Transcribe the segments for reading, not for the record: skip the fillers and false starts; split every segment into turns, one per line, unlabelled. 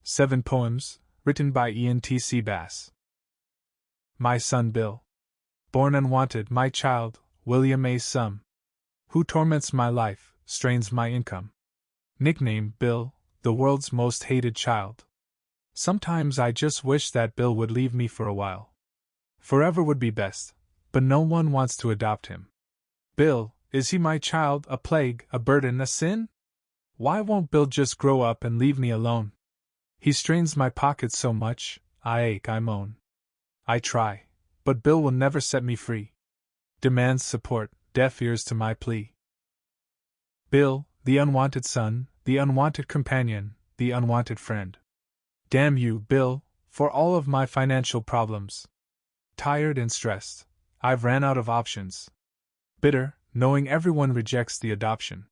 7 poems, written by Sebas. My son Bill. Born unwanted, my child, William A. Sum. Who torments my life, strains my income. Nickname Bill, the world's most hated child. Sometimes I just wish that Bill would leave me for a while. Forever would be best, but no one wants to adopt him. Bill, is he my child, a plague, a burden, a sin? Why won't Bill just grow up and leave me alone? He strains my pockets so much, I ache, I moan. I try, but Bill will never set me free. Demands support, deaf ears to my plea. Bill, the unwanted son, the unwanted companion, the unwanted friend. Damn you, Bill, for all of my financial problems. Tired and stressed, I've ran out of options. Bitter, knowing everyone rejects the adoption.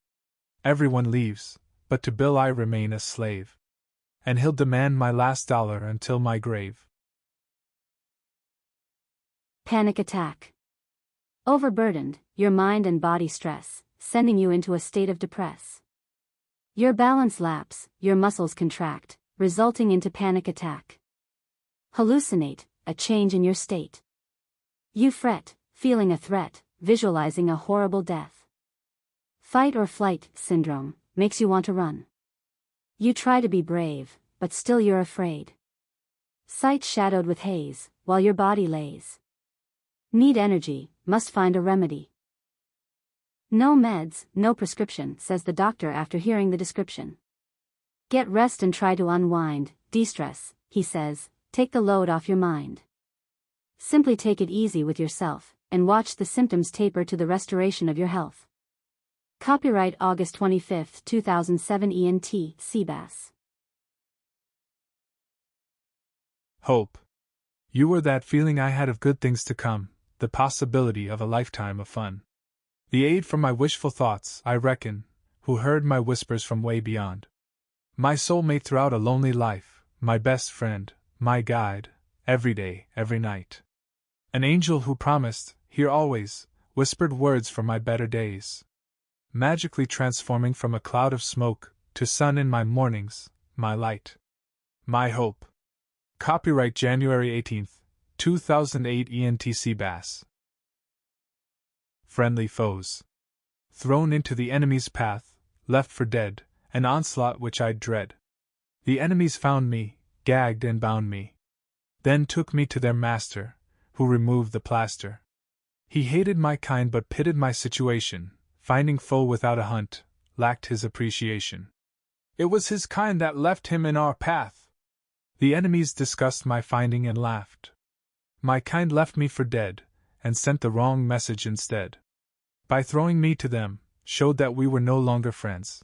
Everyone leaves, but to Bill I remain a slave. And he'll demand my last dollar until my grave.
Panic attack. Overburdened, your mind and body stress, sending you into a state of depress. Your balance lapse, your muscles contract, resulting into panic attack. Hallucinate, a change in your state. You fret, feeling a threat, visualizing a horrible death. Fight or flight syndrome, makes you want to run. You try to be brave, but still you're afraid. Sight shadowed with haze, while your body lays. Need energy, must find a remedy. No meds, no prescription, says the doctor after hearing the description. Get rest and try to unwind, de-stress, he says, take the load off your mind. Simply take it easy with yourself, and watch the symptoms taper to the restoration of your health. Copyright August 25, 2007 ENT, Sebas.
Hope. You were that feeling I had of good things to come, the possibility of a lifetime of fun. The aid from my wishful thoughts, I reckon, who heard my whispers from way beyond. My soulmate throughout a lonely life, my best friend, my guide, every day, every night. An angel who promised, here always, whispered words for my better days. Magically transforming from a cloud of smoke to sun in my mornings, my light. My hope. Copyright January 18, 2008 ENT Sebas. Friendly foes. Thrown into the enemy's path, left for dead, an onslaught which I dread. The enemies found me, gagged and bound me. Then took me to their master, who removed the plaster. He hated my kind but pitied my situation. Finding foe without a hunt, lacked his appreciation. It was his kind that left him in our path. The enemies discussed my finding and laughed. My kind left me for dead, and sent the wrong message instead. By throwing me to them, showed that we were no longer friends.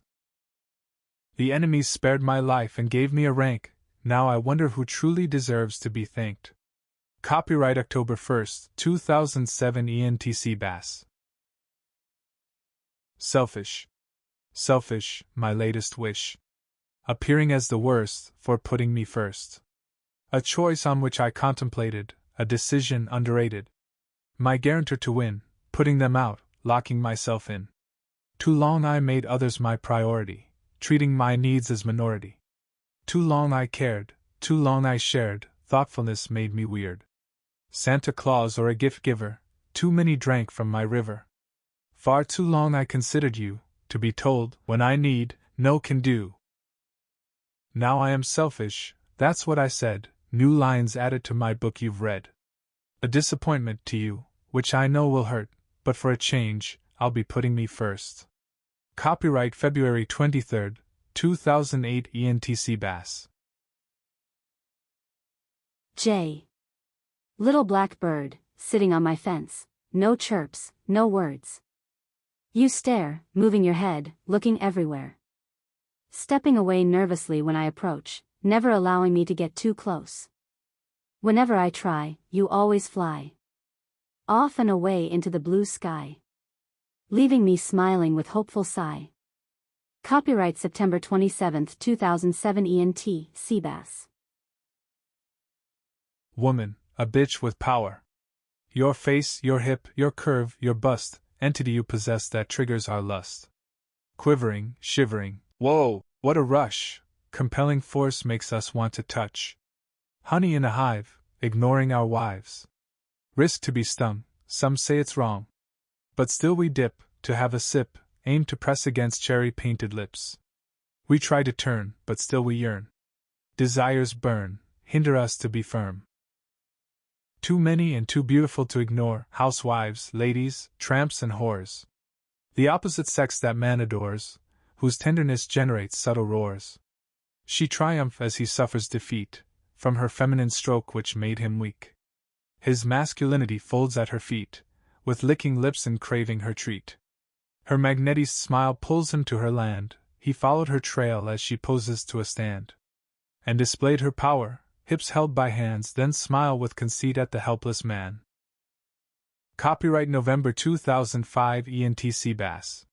The enemies spared my life and gave me a rank, now I wonder who truly deserves to be thanked. Copyright October 1, 2007 ENT Sebas. Selfish. Selfish, my latest wish. Appearing as the worst, for putting me first. A choice on which I contemplated, a decision underrated. My guarantor to win, putting them out, locking myself in. Too long I made others my priority, treating my needs as minority. Too long I cared, too long I shared, thoughtfulness made me weird. Santa Claus or a gift giver, too many drank from my river. Far too long I considered you, to be told, when I need, no can do. Now I am selfish, that's what I said, new lines added to my book you've read. A disappointment to you, which I know will hurt, but for a change, I'll be putting me first. Copyright February 23, 2008 ENT Sebas.
J. Little black bird, sitting on my fence, no chirps, no words. You stare, moving your head, looking everywhere. Stepping away nervously when I approach, never allowing me to get too close. Whenever I try, you always fly. Off and away into the blue sky. Leaving me smiling with hopeful sigh. Copyright September 27, 2007 ENT, Sebas.
Woman, a bitch with power. Your face, your hip, your curve, your bust, entity you possess that triggers our lust. Quivering, shivering, whoa, what a rush! compelling force makes us want to touch. Honey in a hive, ignoring our wives. Risk to be stung, some say it's wrong. But still we dip, to have a sip, aim to press against cherry-painted lips. We try to turn, but still we yearn. Desires burn, hinder us to be firm. Too many and too beautiful to ignore, housewives, ladies, tramps and whores. The opposite sex that man adores, whose tenderness generates subtle roars. She triumph as he suffers defeat, from her feminine stroke which made him weak. His masculinity folds at her feet, with licking lips and craving her treat. Her magnetic smile pulls him to her land, he followed her trail as she poses to a stand. And displayed her power, hips held by hands, then smile with conceit at the helpless man. Copyright November 2005 ENT Sebas.